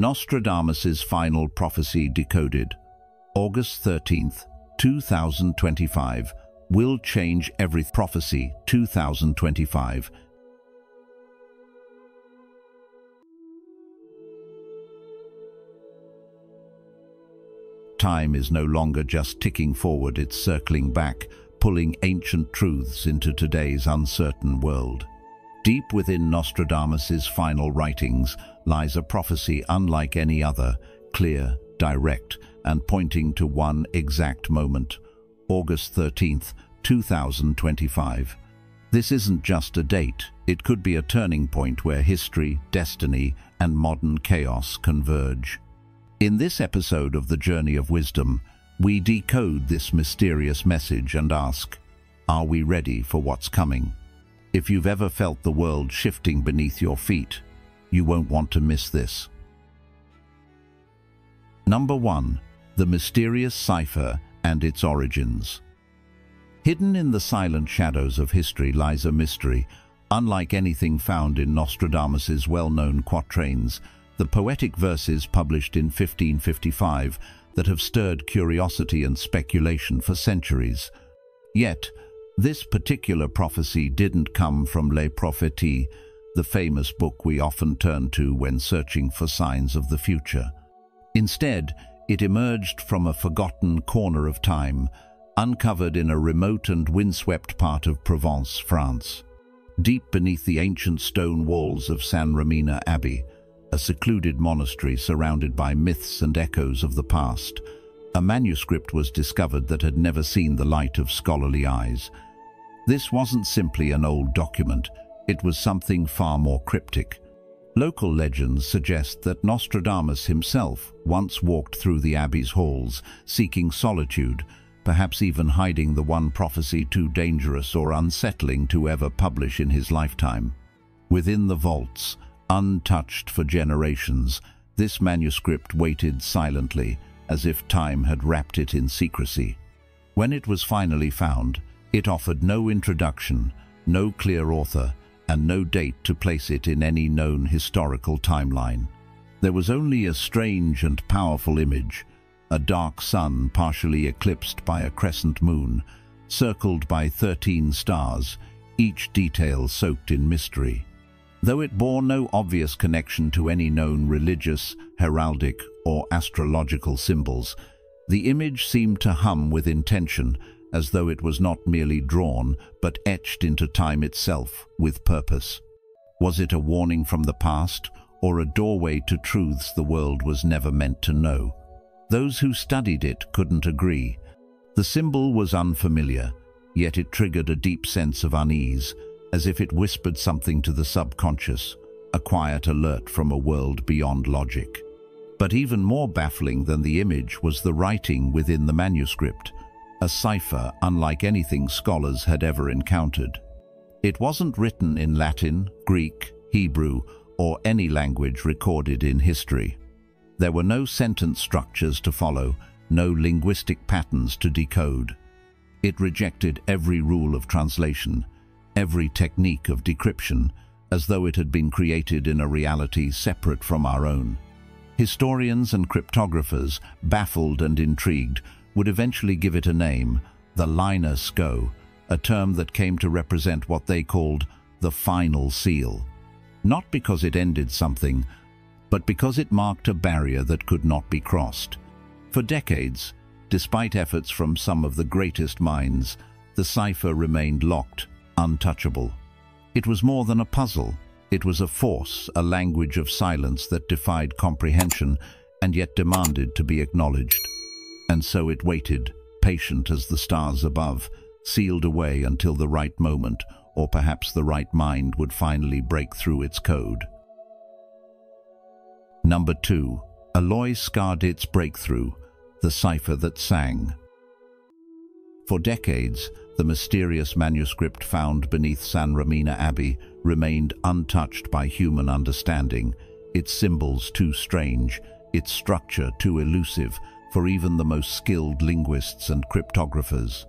Nostradamus's final prophecy decoded. August 13th, 2025. Will change every prophecy 2025. Time is no longer just ticking forward, it's circling back, pulling ancient truths into today's uncertain world. Deep within Nostradamus's final writings lies a prophecy unlike any other, clear, direct, and pointing to one exact moment, August 13th, 2025. This isn't just a date, it could be a turning point where history, destiny, and modern chaos converge. In this episode of The Journey of Wisdom, we decode this mysterious message and ask, are we ready for what's coming? If you've ever felt the world shifting beneath your feet, you won't want to miss this. Number 1. The mysterious cipher and its origins. Hidden in the silent shadows of history lies a mystery, unlike anything found in Nostradamus's well-known quatrains, the poetic verses published in 1555 that have stirred curiosity and speculation for centuries. Yet, this particular prophecy didn't come from Les Prophéties, the famous book we often turn to when searching for signs of the future. Instead, it emerged from a forgotten corner of time, uncovered in a remote and windswept part of Provence, France. Deep beneath the ancient stone walls of San Romina Abbey, a secluded monastery surrounded by myths and echoes of the past, a manuscript was discovered that had never seen the light of scholarly eyes. This wasn't simply an old document, it was something far more cryptic. Local legends suggest that Nostradamus himself once walked through the abbey's halls, seeking solitude, perhaps even hiding the one prophecy too dangerous or unsettling to ever publish in his lifetime. Within the vaults, untouched for generations, this manuscript waited silently, as if time had wrapped it in secrecy. When it was finally found, it offered no introduction, no clear author, and no date to place it in any known historical timeline. There was only a strange and powerful image, a dark sun partially eclipsed by a crescent moon, circled by 13 stars, each detail soaked in mystery. Though it bore no obvious connection to any known religious, heraldic, or astrological symbols, the image seemed to hum with intention, as though it was not merely drawn, but etched into time itself with purpose. Was it a warning from the past, or a doorway to truths the world was never meant to know? Those who studied it couldn't agree. The symbol was unfamiliar, yet it triggered a deep sense of unease, as if it whispered something to the subconscious, a quiet alert from a world beyond logic. But even more baffling than the image was the writing within the manuscript, a cipher unlike anything scholars had ever encountered. It wasn't written in Latin, Greek, Hebrew, or any language recorded in history. There were no sentence structures to follow, no linguistic patterns to decode. It rejected every rule of translation, every technique of decryption, as though it had been created in a reality separate from our own. Historians and cryptographers, baffled and intrigued, would eventually give it a name, the Liner Sco, a term that came to represent what they called the final seal. Not because it ended something, but because it marked a barrier that could not be crossed. For decades, despite efforts from some of the greatest minds, the cipher remained locked, untouchable. It was more than a puzzle. It was a force, a language of silence that defied comprehension and yet demanded to be acknowledged. And so it waited, patient as the stars above, sealed away until the right moment, or perhaps the right mind, would finally break through its code. Number 2. Aloy Scardit's breakthrough, the cipher that sang. For decades, the mysterious manuscript found beneath San Romina Abbey remained untouched by human understanding, its symbols too strange, its structure too elusive for even the most skilled linguists and cryptographers.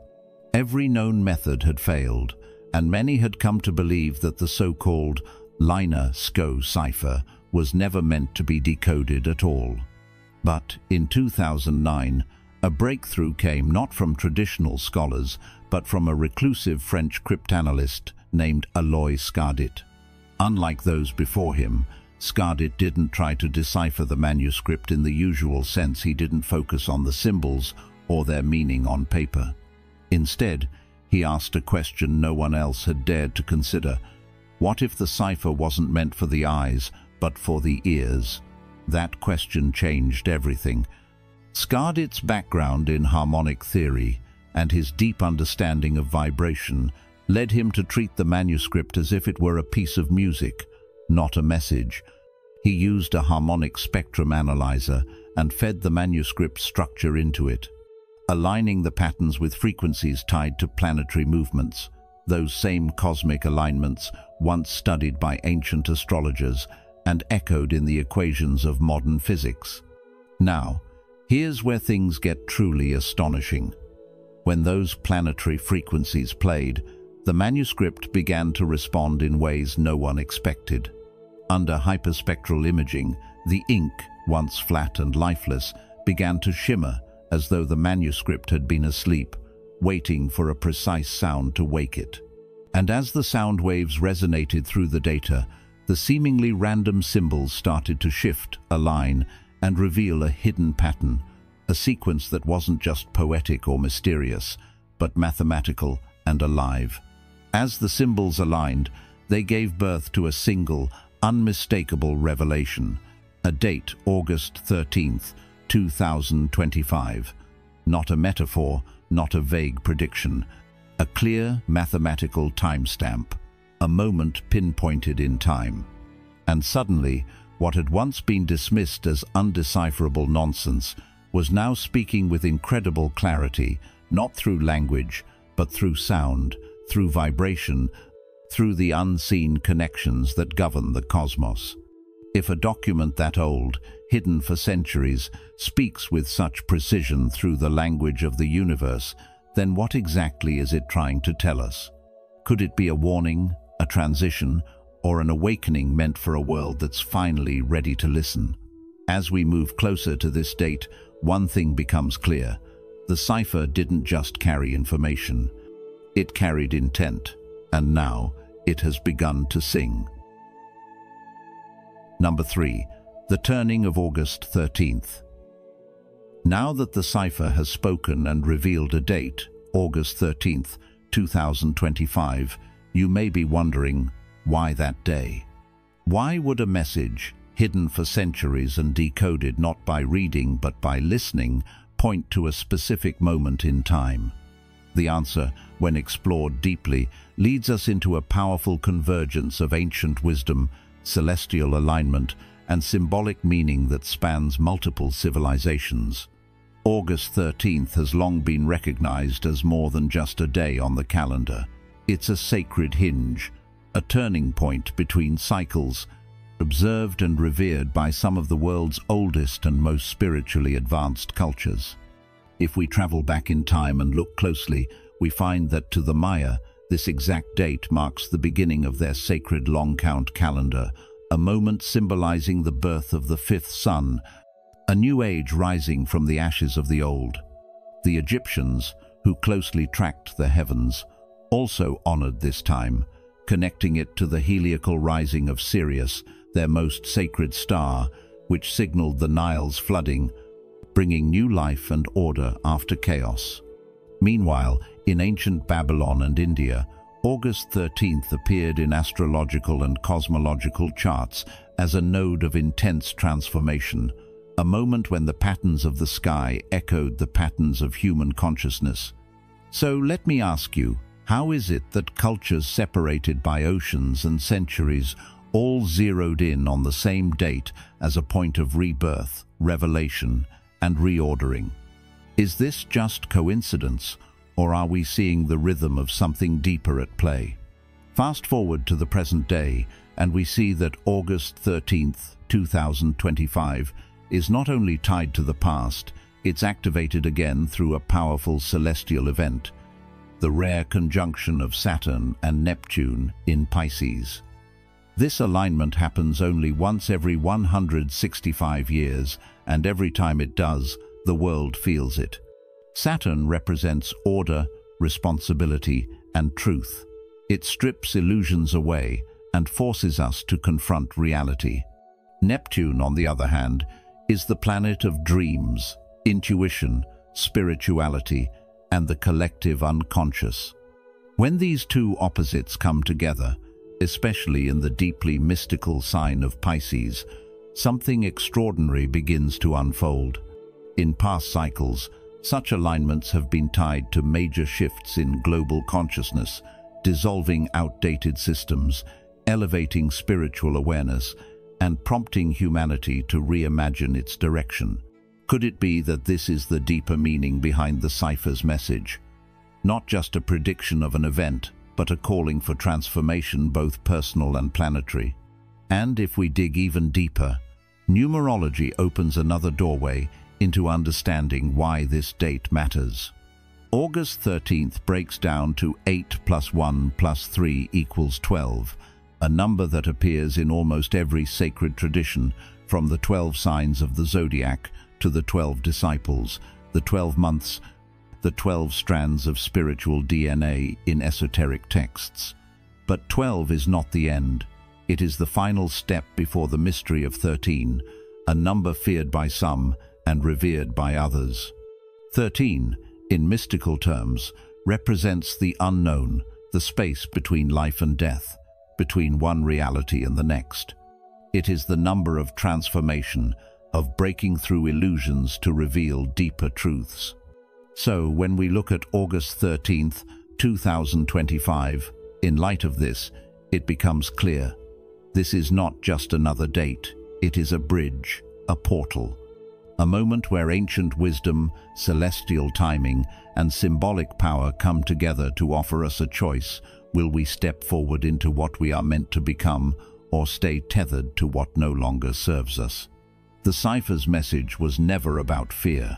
Every known method had failed, and many had come to believe that the so-called Liner Sco cipher was never meant to be decoded at all. But in 2009, a breakthrough came not from traditional scholars, but from a reclusive French cryptanalyst named Aloy Scardit. Unlike those before him, Scardit didn't try to decipher the manuscript in the usual sense. He didn't focus on the symbols or their meaning on paper. Instead, he asked a question no one else had dared to consider. What if the cipher wasn't meant for the eyes, but for the ears? That question changed everything. Scardit's background in harmonic theory and his deep understanding of vibration led him to treat the manuscript as if it were a piece of music, not a message. He used a harmonic spectrum analyzer and fed the manuscript structure into it, aligning the patterns with frequencies tied to planetary movements, those same cosmic alignments once studied by ancient astrologers and echoed in the equations of modern physics. Now, here's where things get truly astonishing. When those planetary frequencies played, the manuscript began to respond in ways no one expected. Under hyperspectral imaging, the ink, once flat and lifeless, began to shimmer as though the manuscript had been asleep, waiting for a precise sound to wake it. And as the sound waves resonated through the data, the seemingly random symbols started to shift, align, and reveal a hidden pattern, a sequence that wasn't just poetic or mysterious, but mathematical and alive. As the symbols aligned, they gave birth to a single, unmistakable revelation, a date, August 13th, 2025. Not a metaphor, not a vague prediction, a clear mathematical timestamp, a moment pinpointed in time. And suddenly, what had once been dismissed as undecipherable nonsense was now speaking with incredible clarity, not through language, but through sound, through vibration, through the unseen connections that govern the cosmos. If a document that old, hidden for centuries, speaks with such precision through the language of the universe, then what exactly is it trying to tell us? Could it be a warning, a transition, or an awakening meant for a world that's finally ready to listen? As we move closer to this date, one thing becomes clear. The cipher didn't just carry information. It carried intent, and now it has begun to sing. Number 3. The turning of August 13th. Now that the cipher has spoken and revealed a date, August 13th, 2025, you may be wondering, why that day? Why would a message, hidden for centuries and decoded not by reading but by listening, point to a specific moment in time? The answer, when explored deeply, leads us into a powerful convergence of ancient wisdom, celestial alignment, and symbolic meaning that spans multiple civilizations. August 13th has long been recognized as more than just a day on the calendar. It's a sacred hinge, a turning point between cycles, observed and revered by some of the world's oldest and most spiritually advanced cultures. If we travel back in time and look closely, we find that to the Maya, this exact date marks the beginning of their sacred long-count calendar, a moment symbolizing the birth of the fifth sun, a new age rising from the ashes of the old. The Egyptians, who closely tracked the heavens, also honored this time, connecting it to the heliacal rising of Sirius, their most sacred star, which signaled the Nile's flooding, bringing new life and order after chaos. Meanwhile, in ancient Babylon and India, August 13th appeared in astrological and cosmological charts as a node of intense transformation, a moment when the patterns of the sky echoed the patterns of human consciousness. So let me ask you, how is it that cultures separated by oceans and centuries all zeroed in on the same date as a point of rebirth, revelation, and reordering? Is this just coincidence, or are we seeing the rhythm of something deeper at play? Fast forward to the present day, and we see that August 13th, 2025, is not only tied to the past, it's activated again through a powerful celestial event, the rare conjunction of Saturn and Neptune in Pisces. This alignment happens only once every 165 years, and every time it does, the world feels it. Saturn represents order, responsibility, and truth. It strips illusions away and forces us to confront reality. Neptune, on the other hand, is the planet of dreams, intuition, spirituality, and the collective unconscious. When these two opposites come together, especially in the deeply mystical sign of Pisces, something extraordinary begins to unfold. In past cycles, such alignments have been tied to major shifts in global consciousness, dissolving outdated systems, elevating spiritual awareness, and prompting humanity to reimagine its direction. Could it be that this is the deeper meaning behind the Cipher's message? Not just a prediction of an event, but a calling for transformation, both personal and planetary. And if we dig even deeper, numerology opens another doorway into understanding why this date matters. August 13th breaks down to 8 + 1 + 3 = 12, a number that appears in almost every sacred tradition, from the 12 signs of the zodiac to the 12 disciples, the 12 months, the 12 strands of spiritual DNA in esoteric texts. But 12 is not the end. It is the final step before the mystery of 13, a number feared by some and revered by others. 13, in mystical terms, represents the unknown, the space between life and death, between one reality and the next. It is the number of transformation, of breaking through illusions to reveal deeper truths. So, when we look at August 13th, 2025, in light of this, it becomes clear. This is not just another date, it is a bridge, a portal. A moment where ancient wisdom, celestial timing, and symbolic power come together to offer us a choice. Will we step forward into what we are meant to become, or stay tethered to what no longer serves us? The Cipher's message was never about fear.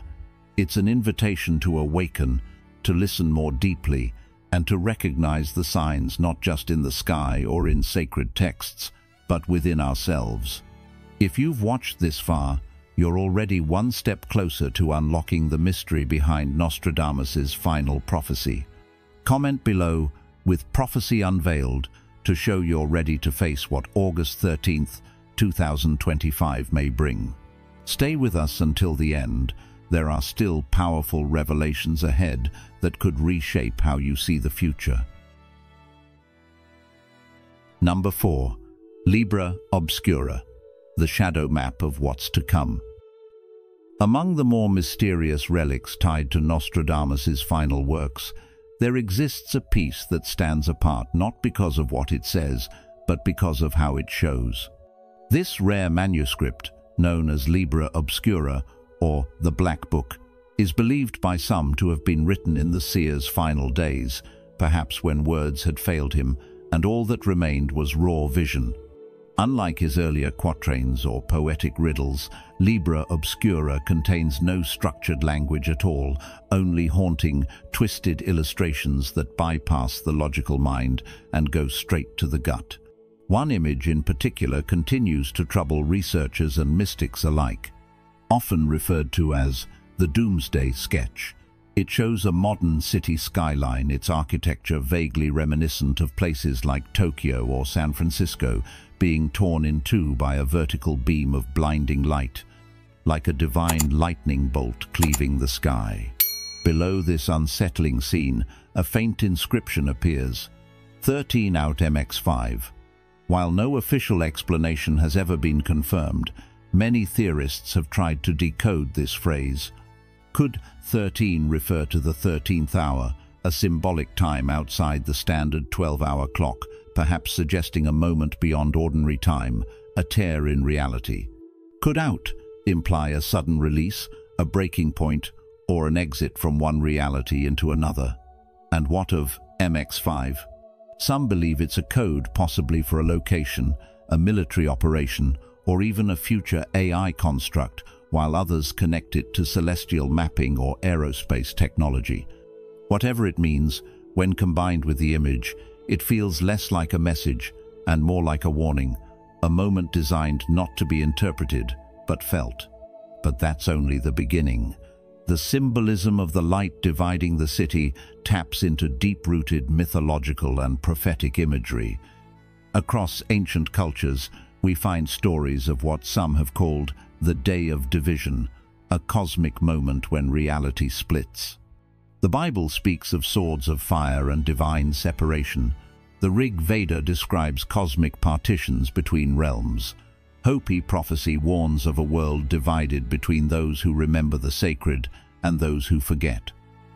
It's an invitation to awaken, to listen more deeply, and to recognize the signs not just in the sky or in sacred texts, but within ourselves. If you've watched this far, you're already one step closer to unlocking the mystery behind Nostradamus's final prophecy. Comment below with "Prophecy Unveiled" to show you're ready to face what August 13th, 2025 may bring. Stay with us until the end. There are still powerful revelations ahead that could reshape how you see the future. Number 4. Libra Obscura, the shadow map of what's to come. Among the more mysterious relics tied to Nostradamus's final works, there exists a piece that stands apart not because of what it says, but because of how it shows. This rare manuscript, known as Libra Obscura, or the Black Book, is believed by some to have been written in the seer's final days, perhaps when words had failed him and all that remained was raw vision. Unlike his earlier quatrains or poetic riddles, Libra Obscura contains no structured language at all, only haunting, twisted illustrations that bypass the logical mind and go straight to the gut. One image in particular continues to trouble researchers and mystics alike. Often referred to as the Doomsday Sketch, it shows a modern city skyline, its architecture vaguely reminiscent of places like Tokyo or San Francisco, being torn in two by a vertical beam of blinding light, like a divine lightning bolt cleaving the sky. Below this unsettling scene, a faint inscription appears, 13 out MX5. While no official explanation has ever been confirmed, many theorists have tried to decode this phrase. Could 13 refer to the 13th hour, a symbolic time outside the standard 12-hour clock, perhaps suggesting a moment beyond ordinary time, a tear in reality? Could out imply a sudden release, a breaking point, or an exit from one reality into another? And what of MX5? Some believe it's a code, possibly for a location, a military operation, or even a future AI construct, while others connect it to celestial mapping or aerospace technology. Whatever it means, when combined with the image, it feels less like a message and more like a warning, a moment designed not to be interpreted, but felt. But that's only the beginning. The symbolism of the light dividing the city taps into deep-rooted mythological and prophetic imagery. Across ancient cultures, we find stories of what some have called the Day of Division, a cosmic moment when reality splits. The Bible speaks of swords of fire and divine separation. The Rig Veda describes cosmic partitions between realms. Hopi prophecy warns of a world divided between those who remember the sacred and those who forget.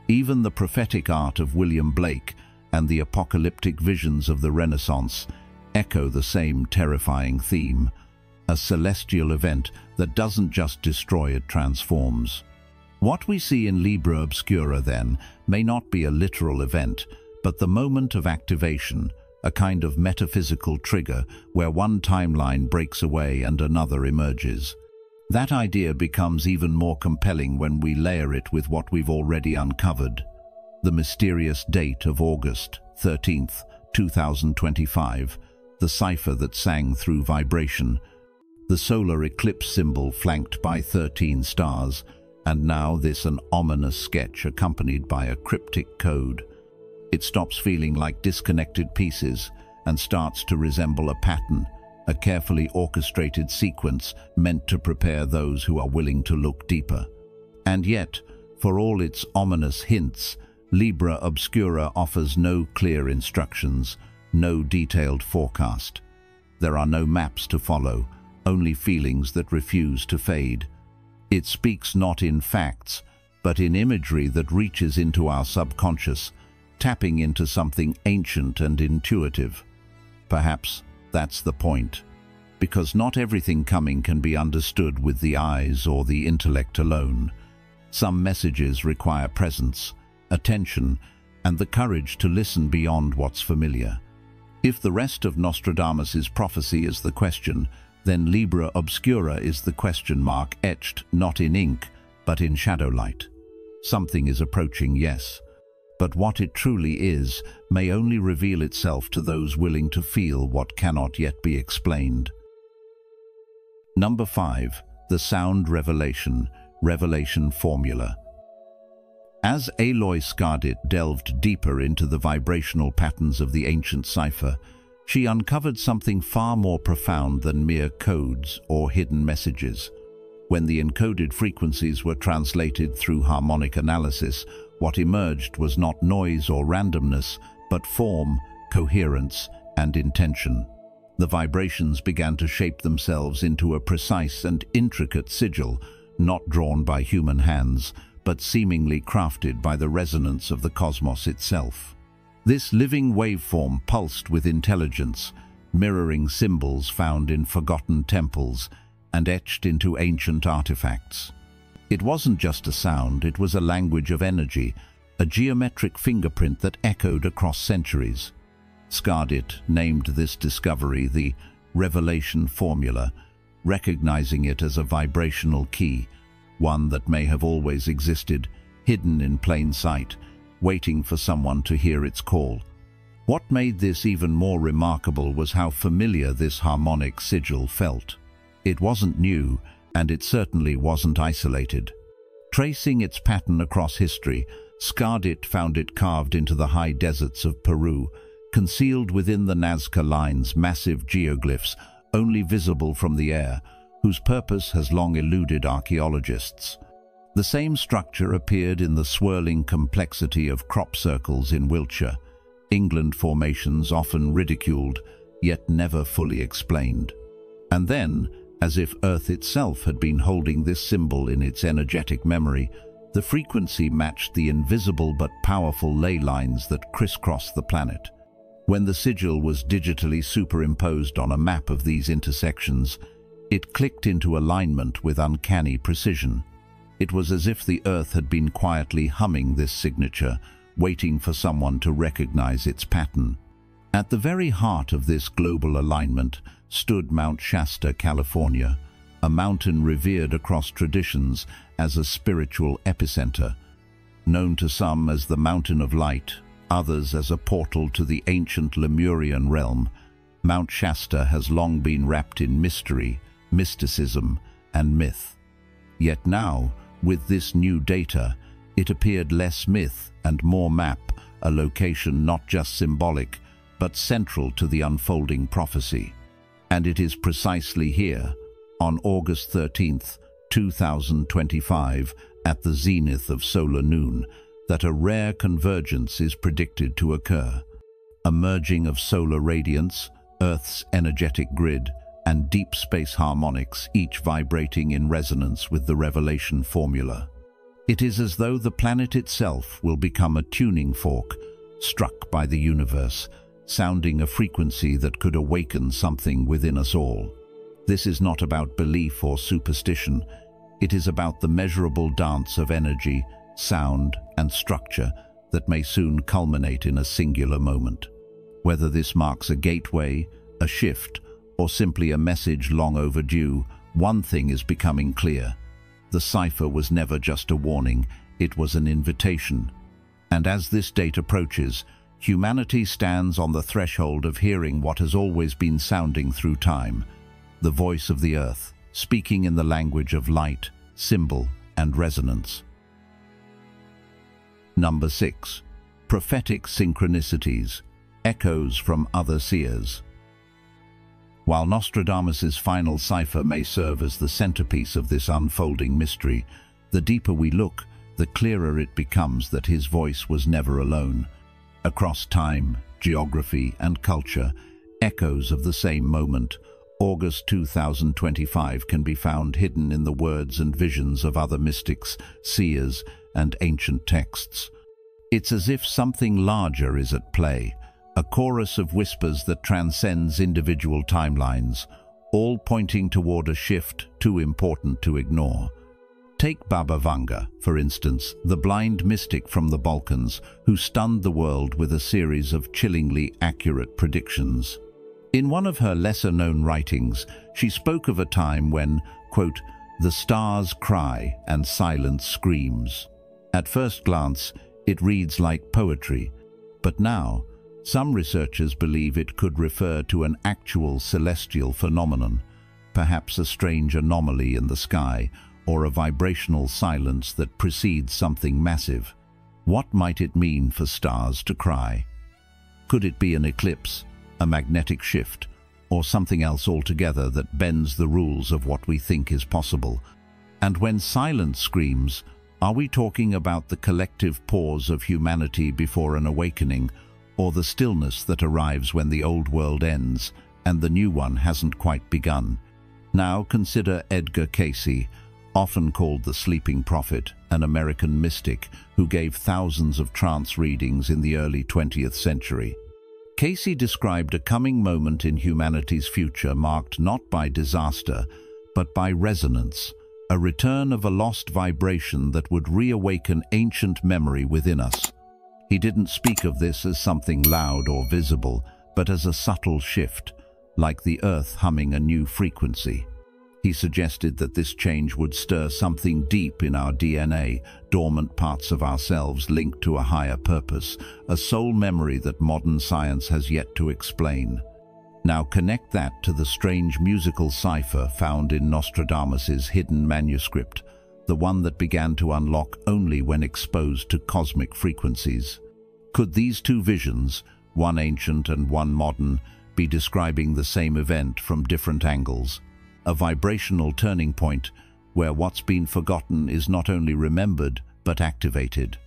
Even the prophetic art of William Blake and the apocalyptic visions of the Renaissance echo the same terrifying theme. A celestial event that doesn't just destroy, it transforms. What we see in Libra Obscura, then, may not be a literal event, but the moment of activation, a kind of metaphysical trigger where one timeline breaks away and another emerges. That idea becomes even more compelling when we layer it with what we've already uncovered. The mysterious date of August 13th, 2025, the cipher that sang through vibration, the solar eclipse symbol flanked by 13 stars, and now an ominous sketch accompanied by a cryptic code. It stops feeling like disconnected pieces and starts to resemble a pattern, a carefully orchestrated sequence meant to prepare those who are willing to look deeper. And yet, for all its ominous hints, Libra Obscura offers no clear instructions, no detailed forecast. There are no maps to follow, only feelings that refuse to fade. It speaks not in facts, but in imagery that reaches into our subconscious, tapping into something ancient and intuitive. Perhaps that's the point, because not everything coming can be understood with the eyes or the intellect alone. Some messages require presence, attention, and the courage to listen beyond what's familiar. If the rest of Nostradamus's prophecy is the question, then Libra Obscura is the question mark etched not in ink, but in shadowlight. Something is approaching, yes, but what it truly is may only reveal itself to those willing to feel what cannot yet be explained. Number 5. The Sound Revelation, Revelation Formula. As Aloy Scardit delved deeper into the vibrational patterns of the ancient cipher, she uncovered something far more profound than mere codes or hidden messages. When the encoded frequencies were translated through harmonic analysis, what emerged was not noise or randomness, but form, coherence, and intention. The vibrations began to shape themselves into a precise and intricate sigil, not drawn by human hands, but seemingly crafted by the resonance of the cosmos itself. This living waveform pulsed with intelligence, mirroring symbols found in forgotten temples and etched into ancient artifacts. It wasn't just a sound, it was a language of energy, a geometric fingerprint that echoed across centuries. Scardit named this discovery the Revelation Formula, recognizing it as a vibrational key, one that may have always existed, hidden in plain sight, waiting for someone to hear its call. What made this even more remarkable was how familiar this harmonic sigil felt. It wasn't new, and it certainly wasn't isolated. Tracing its pattern across history, Scardit found it carved into the high deserts of Peru, concealed within the Nazca Line's massive geoglyphs, only visible from the air, whose purpose has long eluded archaeologists. The same structure appeared in the swirling complexity of crop circles in Wiltshire, England formations often ridiculed, yet never fully explained. And then, as if Earth itself had been holding this symbol in its energetic memory, the frequency matched the invisible but powerful ley lines that crisscrossed the planet. When the sigil was digitally superimposed on a map of these intersections, it clicked into alignment with uncanny precision. It was as if the Earth had been quietly humming this signature, waiting for someone to recognize its pattern. At the very heart of this global alignment stood Mount Shasta, California, a mountain revered across traditions as a spiritual epicenter. Known to some as the Mountain of Light, others as a portal to the ancient Lemurian realm, Mount Shasta has long been wrapped in mystery, mysticism, and myth. Yet now, with this new data, it appeared less myth and more map, a location not just symbolic, but central to the unfolding prophecy. And it is precisely here, on August 13th, 2025, at the zenith of solar noon, that a rare convergence is predicted to occur. A merging of solar radiance, Earth's energetic grid, and deep space harmonics, each vibrating in resonance with the revelation formula. It is as though the planet itself will become a tuning fork, struck by the universe, sounding a frequency that could awaken something within us all. This is not about belief or superstition. It is about the measurable dance of energy, sound, and structure that may soon culminate in a singular moment. Whether this marks a gateway, a shift, or simply a message long overdue, one thing is becoming clear. The cipher was never just a warning, it was an invitation. And as this date approaches, humanity stands on the threshold of hearing what has always been sounding through time, the voice of the earth, speaking in the language of light, symbol, and resonance. Number 6. Prophetic Synchronicities, Echoes from Other Seers. While Nostradamus's final cipher may serve as the centerpiece of this unfolding mystery, the deeper we look, the clearer it becomes that his voice was never alone. Across time, geography, and culture, echoes of the same moment, August 2025, can be found hidden in the words and visions of other mystics, seers, and ancient texts. It's as if something larger is at play, a chorus of whispers that transcends individual timelines, all pointing toward a shift too important to ignore. Take Baba Vanga, for instance, the blind mystic from the Balkans who stunned the world with a series of chillingly accurate predictions. In one of her lesser-known writings, she spoke of a time when, quote, "the stars cry and silence screams." At first glance, it reads like poetry, but now, some researchers believe it could refer to an actual celestial phenomenon, perhaps a strange anomaly in the sky, or a vibrational silence that precedes something massive. What might it mean for stars to cry? Could it be an eclipse, a magnetic shift, or something else altogether that bends the rules of what we think is possible? And when silence screams, are we talking about the collective pause of humanity before an awakening, or the stillness that arrives when the old world ends and the new one hasn't quite begun? Now consider Edgar Cayce, often called the Sleeping Prophet, an American mystic who gave thousands of trance readings in the early 20th century. Cayce described a coming moment in humanity's future marked not by disaster, but by resonance, a return of a lost vibration that would reawaken ancient memory within us. He didn't speak of this as something loud or visible, but as a subtle shift, like the earth humming a new frequency. He suggested that this change would stir something deep in our DNA, dormant parts of ourselves linked to a higher purpose, a soul memory that modern science has yet to explain. Now connect that to the strange musical cipher found in Nostradamus's hidden manuscript, the one that began to unlock only when exposed to cosmic frequencies. Could these two visions, one ancient and one modern, be describing the same event from different angles? A vibrational turning point where what's been forgotten is not only remembered but activated.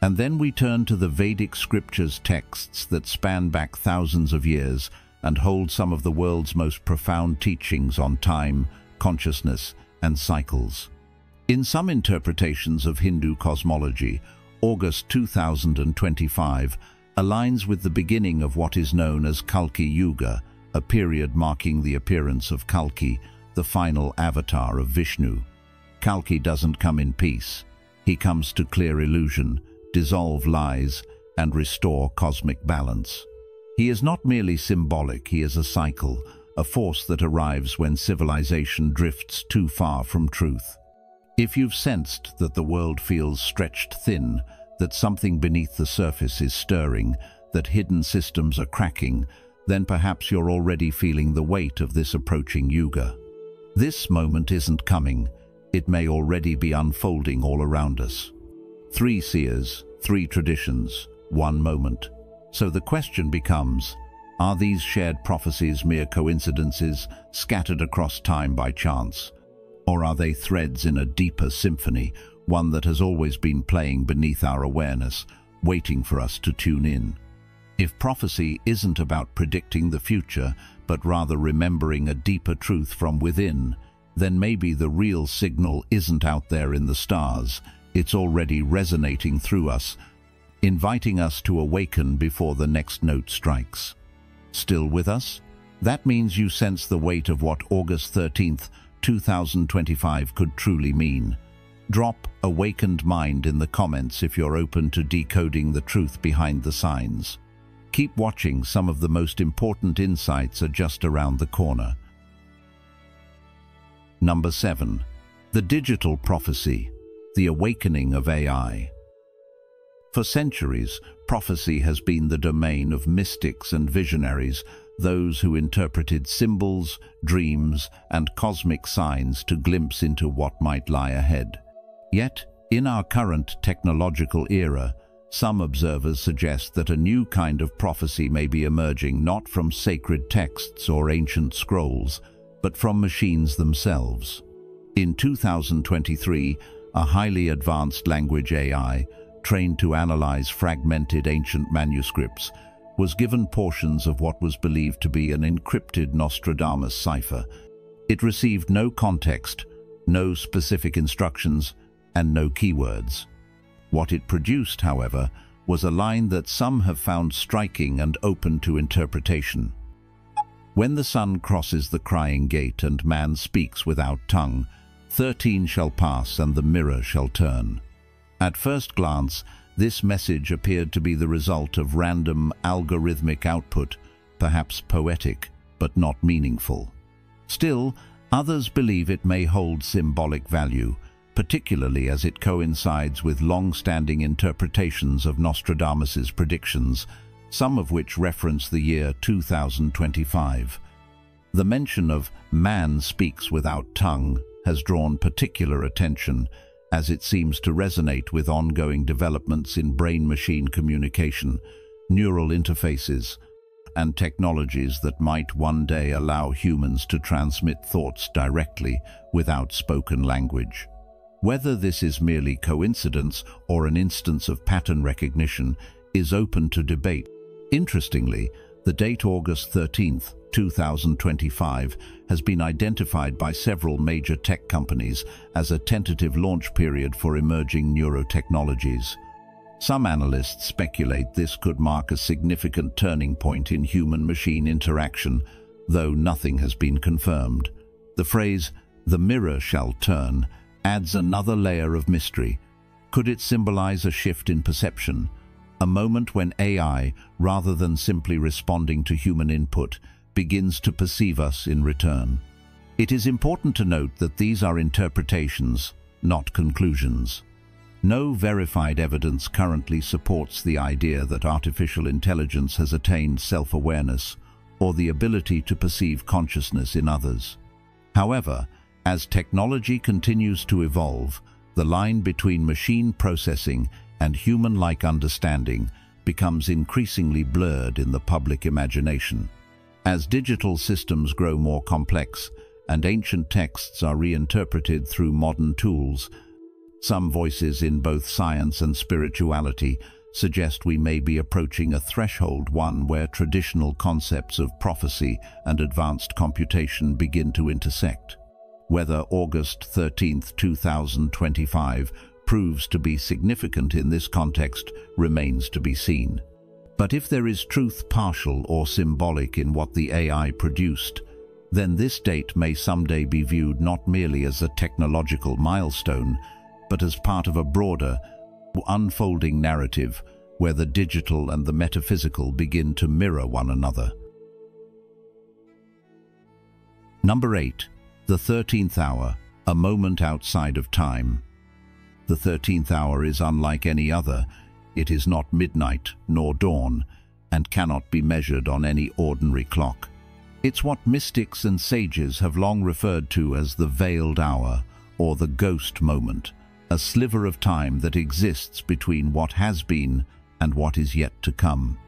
And then we turn to the Vedic scriptures, texts that span back thousands of years and hold some of the world's most profound teachings on time, consciousness, and cycles. In some interpretations of Hindu cosmology, August 2025 aligns with the beginning of what is known as Kalki Yuga, a period marking the appearance of Kalki, the final avatar of Vishnu. Kalki doesn't come in peace. He comes to clear illusion, dissolve lies, and restore cosmic balance. He is not merely symbolic, he is a cycle, a force that arrives when civilization drifts too far from truth. If you've sensed that the world feels stretched thin, that something beneath the surface is stirring, that hidden systems are cracking, then perhaps you're already feeling the weight of this approaching yuga. This moment isn't coming. It may already be unfolding all around us. 3 seers, 3 traditions, 1 moment. So the question becomes, are these shared prophecies mere coincidences scattered across time by chance? Or are they threads in a deeper symphony, one that has always been playing beneath our awareness, waiting for us to tune in? If prophecy isn't about predicting the future, but rather remembering a deeper truth from within, then maybe the real signal isn't out there in the stars. It's already resonating through us, inviting us to awaken before the next note strikes. Still with us? That means you sense the weight of what August 13th, 2025 could truly mean. Drop "awakened mind" in the comments if you're open to decoding the truth behind the signs. Keep watching, some of the most important insights are just around the corner. Number 7. The digital prophecy, the awakening of AI. For centuries, prophecy has been the domain of mystics and visionaries, those who interpreted symbols, dreams, and cosmic signs to glimpse into what might lie ahead. Yet, in our current technological era, some observers suggest that a new kind of prophecy may be emerging not from sacred texts or ancient scrolls, but from machines themselves. In 2023, a highly advanced language AI, trained to analyze fragmented ancient manuscripts, was given portions of what was believed to be an encrypted Nostradamus cipher. It received no context, no specific instructions, and no keywords. What it produced, however, was a line that some have found striking and open to interpretation. When the sun crosses the crying gate and man speaks without tongue, 13 shall pass and the mirror shall turn. At first glance, this message appeared to be the result of random algorithmic output, perhaps poetic, but not meaningful. Still, others believe it may hold symbolic value, particularly as it coincides with long-standing interpretations of Nostradamus's predictions, some of which reference the year 2025. The mention of "man speaks without tongue" has drawn particular attention, as it seems to resonate with ongoing developments in brain-machine communication, neural interfaces, and technologies that might one day allow humans to transmit thoughts directly without spoken language. Whether this is merely coincidence or an instance of pattern recognition is open to debate. Interestingly, the date August 13th, 2025 has been identified by several major tech companies as a tentative launch period for emerging neurotechnologies. Some analysts speculate this could mark a significant turning point in human-machine interaction, though nothing has been confirmed. The phrase, "the mirror shall turn," adds another layer of mystery. Could it symbolize a shift in perception? A moment when AI, rather than simply responding to human input, begins to perceive us in return. It is important to note that these are interpretations, not conclusions. No verified evidence currently supports the idea that artificial intelligence has attained self-awareness or the ability to perceive consciousness in others. However, as technology continues to evolve, the line between machine processing and human-like understanding becomes increasingly blurred in the public imagination. As digital systems grow more complex and ancient texts are reinterpreted through modern tools, some voices in both science and spirituality suggest we may be approaching a threshold, one where traditional concepts of prophecy and advanced computation begin to intersect. Whether August 13th, 2025 proves to be significant in this context remains to be seen. But if there is truth, partial or symbolic, in what the AI produced, then this date may someday be viewed not merely as a technological milestone, but as part of a broader, unfolding narrative where the digital and the metaphysical begin to mirror one another. Number 8. The 13th hour, a moment outside of time. The 13th hour is unlike any other. It is not midnight nor dawn. and cannot be measured on any ordinary clock. It's what mystics and sages have long referred to as the veiled hour, or the ghost moment, a sliver of time that exists between what has been and what is yet to come.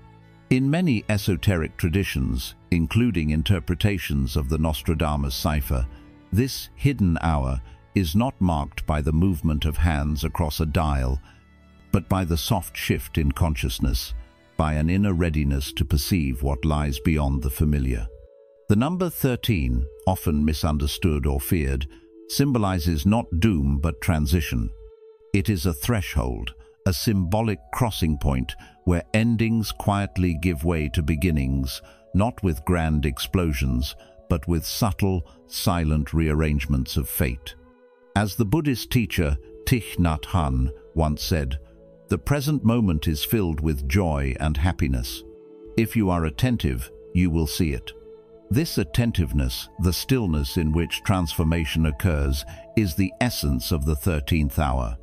In many esoteric traditions, including interpretations of the Nostradamus cipher, this hidden hour is not marked by the movement of hands across a dial, but by the soft shift in consciousness, by an inner readiness to perceive what lies beyond the familiar. The number 13, often misunderstood or feared, symbolizes not doom but transition. It is a threshold, a symbolic crossing point where endings quietly give way to beginnings, not with grand explosions, but with subtle, silent rearrangements of fate. As the Buddhist teacher Thich Nhat Hanh once said, "The present moment is filled with joy and happiness. If you are attentive, you will see it." This attentiveness, the stillness in which transformation occurs, is the essence of the 13th hour.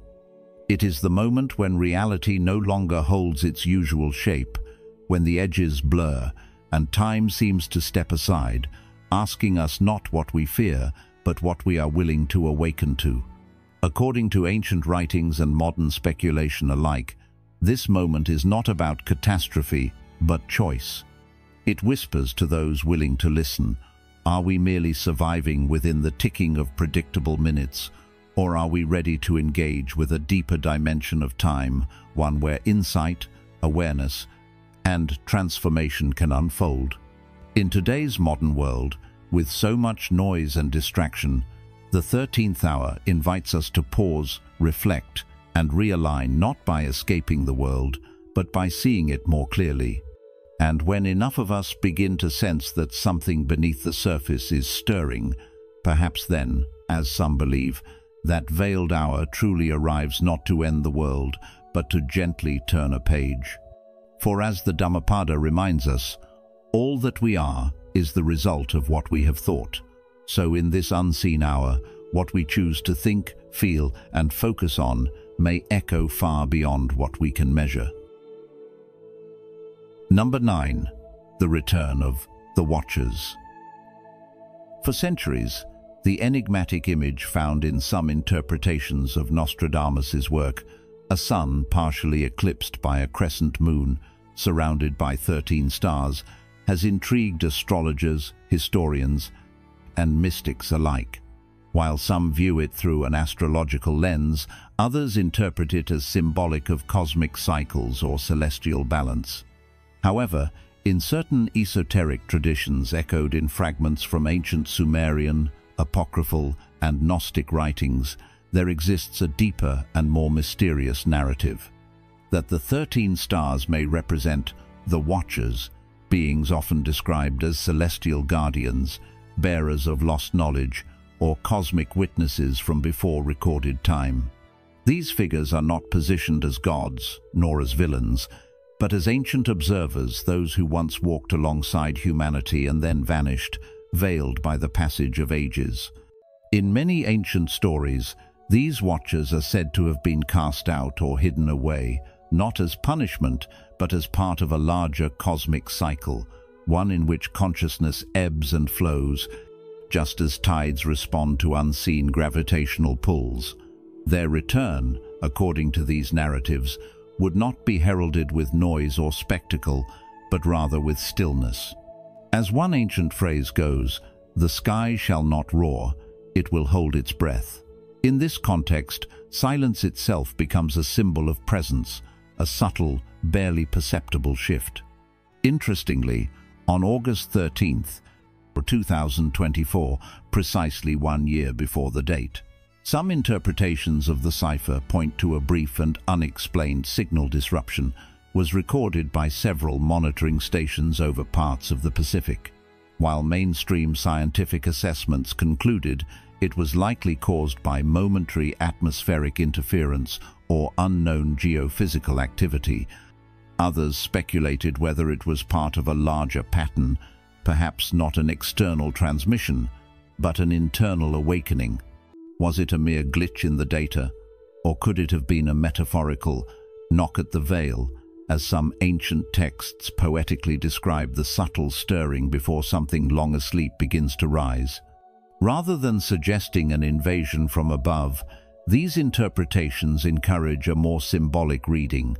It is the moment when reality no longer holds its usual shape, when the edges blur and time seems to step aside, asking us not what we fear, but what we are willing to awaken to. According to ancient writings and modern speculation alike, this moment is not about catastrophe, but choice. It whispers to those willing to listen, are we merely surviving within the ticking of predictable minutes, or are we ready to engage with a deeper dimension of time, one where insight, awareness, and transformation can unfold? In today's modern world, with so much noise and distraction, the 13th hour invites us to pause, reflect, and realign, not by escaping the world, but by seeing it more clearly. And when enough of us begin to sense that something beneath the surface is stirring, perhaps then, as some believe, that veiled hour truly arrives not to end the world, but to gently turn a page. For as the Dhammapada reminds us, all that we are is the result of what we have thought. So in this unseen hour, what we choose to think, feel, and focus on may echo far beyond what we can measure. Number 9. The return of the Watchers. For centuries, the enigmatic image found in some interpretations of Nostradamus's work, a sun partially eclipsed by a crescent moon, surrounded by 13 stars, has intrigued astrologers, historians, and mystics alike. While some view it through an astrological lens, others interpret it as symbolic of cosmic cycles or celestial balance. However, in certain esoteric traditions echoed in fragments from ancient Sumerian, apocryphal, and Gnostic writings, there exists a deeper and more mysterious narrative. That the 13 stars may represent the Watchers, beings often described as celestial guardians, bearers of lost knowledge, or cosmic witnesses from before recorded time. These figures are not positioned as gods, nor as villains, but as ancient observers, those who once walked alongside humanity and then vanished, veiled by the passage of ages. In many ancient stories, these Watchers are said to have been cast out or hidden away, not as punishment, but as part of a larger cosmic cycle, one in which consciousness ebbs and flows, just as tides respond to unseen gravitational pulls. Their return, according to these narratives, would not be heralded with noise or spectacle, but rather with stillness. As one ancient phrase goes, "The sky shall not roar, it will hold its breath." In this context, silence itself becomes a symbol of presence, a subtle, barely perceptible shift. Interestingly, on August 13th, 2024, precisely 1 year before the date, some interpretations of the cipher point to a brief and unexplained signal disruption was recorded by several monitoring stations over parts of the Pacific. While mainstream scientific assessments concluded it was likely caused by momentary atmospheric interference or unknown geophysical activity, others speculated whether it was part of a larger pattern, perhaps not an external transmission, but an internal awakening. Was it a mere glitch in the data, or could it have been a metaphorical knock at the veil, as some ancient texts poetically describe the subtle stirring before something long asleep begins to rise. Rather than suggesting an invasion from above, these interpretations encourage a more symbolic reading,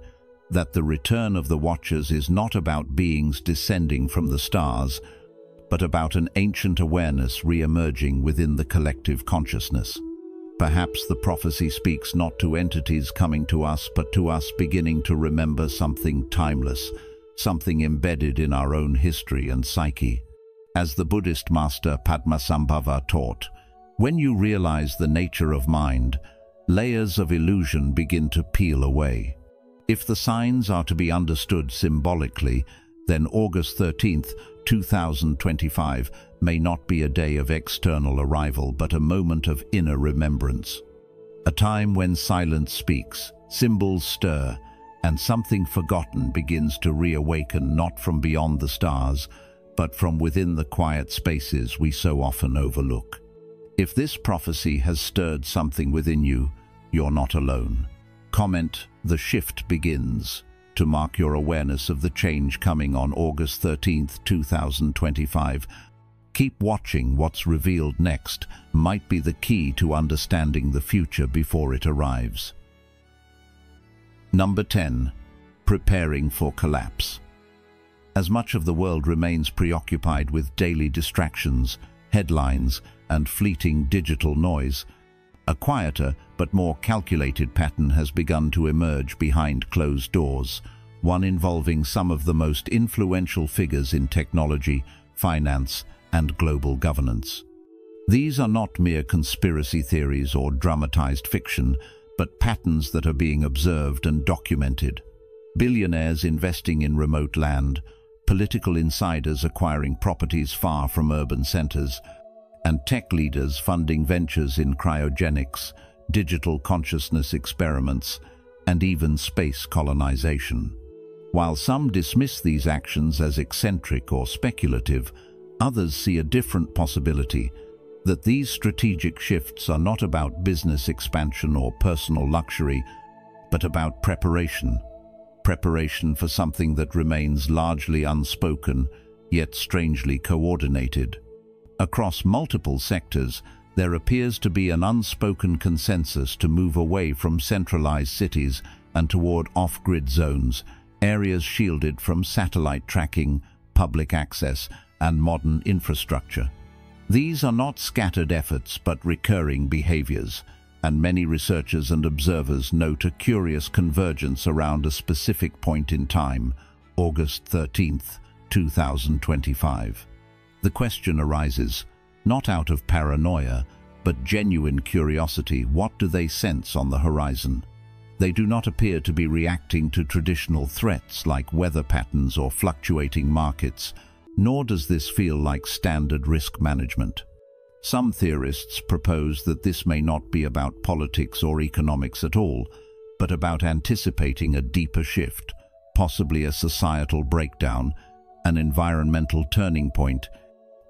that the return of the Watchers is not about beings descending from the stars, but about an ancient awareness re-emerging within the collective consciousness. Perhaps the prophecy speaks not to entities coming to us, but to us beginning to remember something timeless, something embedded in our own history and psyche. As the Buddhist master Padmasambhava taught, when you realize the nature of mind, layers of illusion begin to peel away. If the signs are to be understood symbolically, then August 13th, 2025 may not be a day of external arrival, but a moment of inner remembrance. A time when silence speaks, symbols stir, and something forgotten begins to reawaken, not from beyond the stars, but from within the quiet spaces we so often overlook. If this prophecy has stirred something within you, you're not alone. Comment, "The shift begins," to mark your awareness of the change coming on August 13th, 2025. Keep watching. What's revealed next might be the key to understanding the future before it arrives. Number 10. Preparing for collapse. As much of the world remains preoccupied with daily distractions, headlines, and fleeting digital noise, a quieter but more calculated pattern has begun to emerge behind closed doors, one involving some of the most influential figures in technology, finance, and global governance. These are not mere conspiracy theories or dramatized fiction, but patterns that are being observed and documented. Billionaires investing in remote land, political insiders acquiring properties far from urban centers, and tech leaders funding ventures in cryogenics, digital consciousness experiments, and even space colonization. While some dismiss these actions as eccentric or speculative, others see a different possibility, that these strategic shifts are not about business expansion or personal luxury, but about preparation for something that remains largely unspoken, yet strangely coordinated. Across multiple sectors, there appears to be an unspoken consensus to move away from centralized cities and toward off-grid zones, areas shielded from satellite tracking, public access, and modern infrastructure. These are not scattered efforts but recurring behaviors, and many researchers and observers note a curious convergence around a specific point in time, August 13th, 2025. The question arises, not out of paranoia, but genuine curiosity: what do they sense on the horizon? They do not appear to be reacting to traditional threats like weather patterns or fluctuating markets, nor does this feel like standard risk management. Some theorists propose that this may not be about politics or economics at all, but about anticipating a deeper shift, possibly a societal breakdown, an environmental turning point,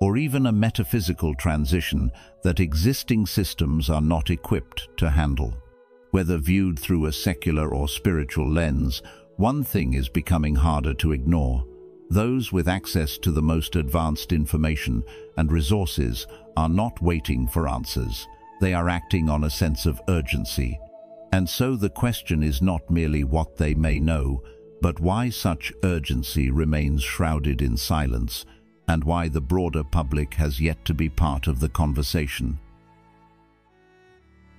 or even a metaphysical transition that existing systems are not equipped to handle. Whether viewed through a secular or spiritual lens, one thing is becoming harder to ignore. Those with access to the most advanced information and resources are not waiting for answers. They are acting on a sense of urgency. And so the question is not merely what they may know, but why such urgency remains shrouded in silence, and why the broader public has yet to be part of the conversation.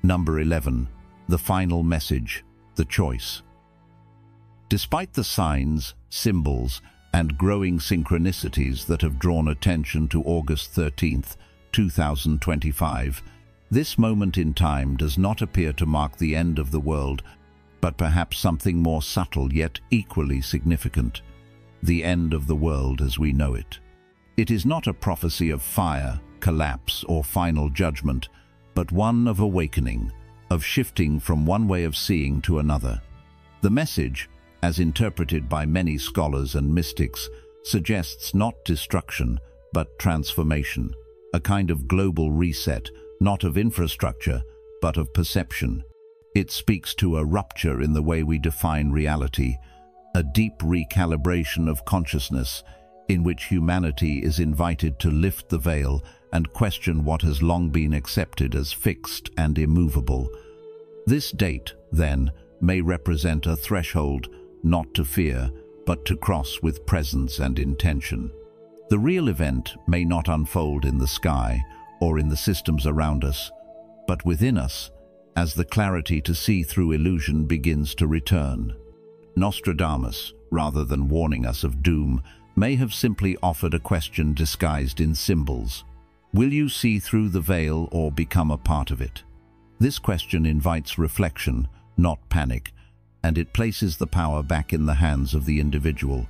Number 11. The final message, the choice. Despite the signs, symbols, and growing synchronicities that have drawn attention to August 13th, 2025, this moment in time does not appear to mark the end of the world, but perhaps something more subtle yet equally significant: the end of the world as we know it. It is not a prophecy of fire, collapse, or final judgment, but one of awakening, of shifting from one way of seeing to another. The message, as interpreted by many scholars and mystics, suggests not destruction, but transformation, a kind of global reset, not of infrastructure, but of perception. It speaks to a rupture in the way we define reality, a deep recalibration of consciousness in which humanity is invited to lift the veil and question what has long been accepted as fixed and immovable. This date, then, may represent a threshold not to fear, but to cross with presence and intention. The real event may not unfold in the sky or in the systems around us, but within us, as the clarity to see through illusion begins to return. Nostradamus, rather than warning us of doom, may have simply offered a question disguised in symbols. Will you see through the veil or become a part of it? This question invites reflection, not panic, and it places the power back in the hands of the individual,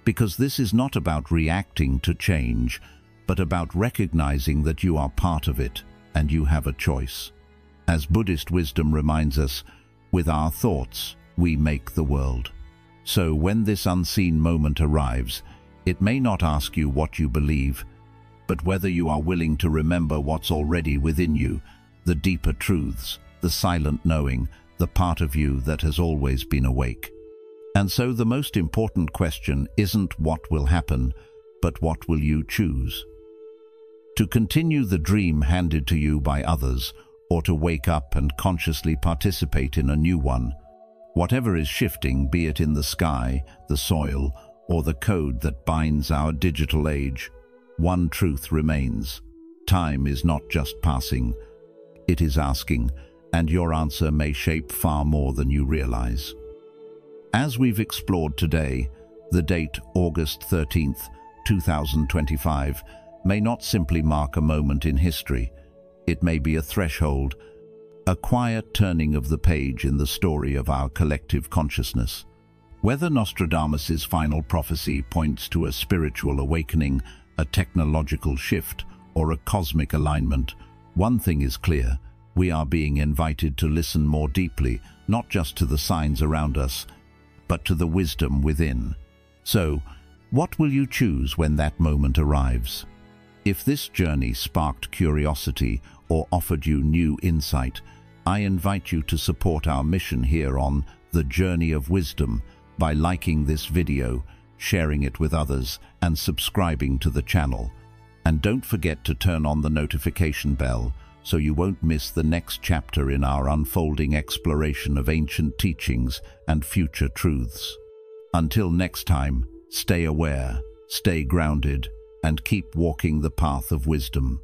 because this is not about reacting to change, but about recognizing that you are part of it and you have a choice. As Buddhist wisdom reminds us, with our thoughts, we make the world. So when this unseen moment arrives, it may not ask you what you believe, but whether you are willing to remember what's already within you, the deeper truths, the silent knowing, the part of you that has always been awake. And so the most important question isn't what will happen, but what will you choose? To continue the dream handed to you by others, or to wake up and consciously participate in a new one. Whatever is shifting, be it in the sky, the soil, or the code that binds our digital age, one truth remains. Time is not just passing, it is asking, and your answer may shape far more than you realize. As we've explored today, the date August 13th, 2025, may not simply mark a moment in history. It may be a threshold, a quiet turning of the page in the story of our collective consciousness. Whether Nostradamus's final prophecy points to a spiritual awakening, a technological shift, or a cosmic alignment, one thing is clear: we are being invited to listen more deeply, not just to the signs around us, but to the wisdom within. So, what will you choose when that moment arrives? If this journey sparked curiosity or offered you new insight, I invite you to support our mission here on The Journey of Wisdom by liking this video, sharing it with others, and subscribing to the channel. And don't forget to turn on the notification bell so you won't miss the next chapter in our unfolding exploration of ancient teachings and future truths. Until next time, stay aware, stay grounded, and keep walking the path of wisdom.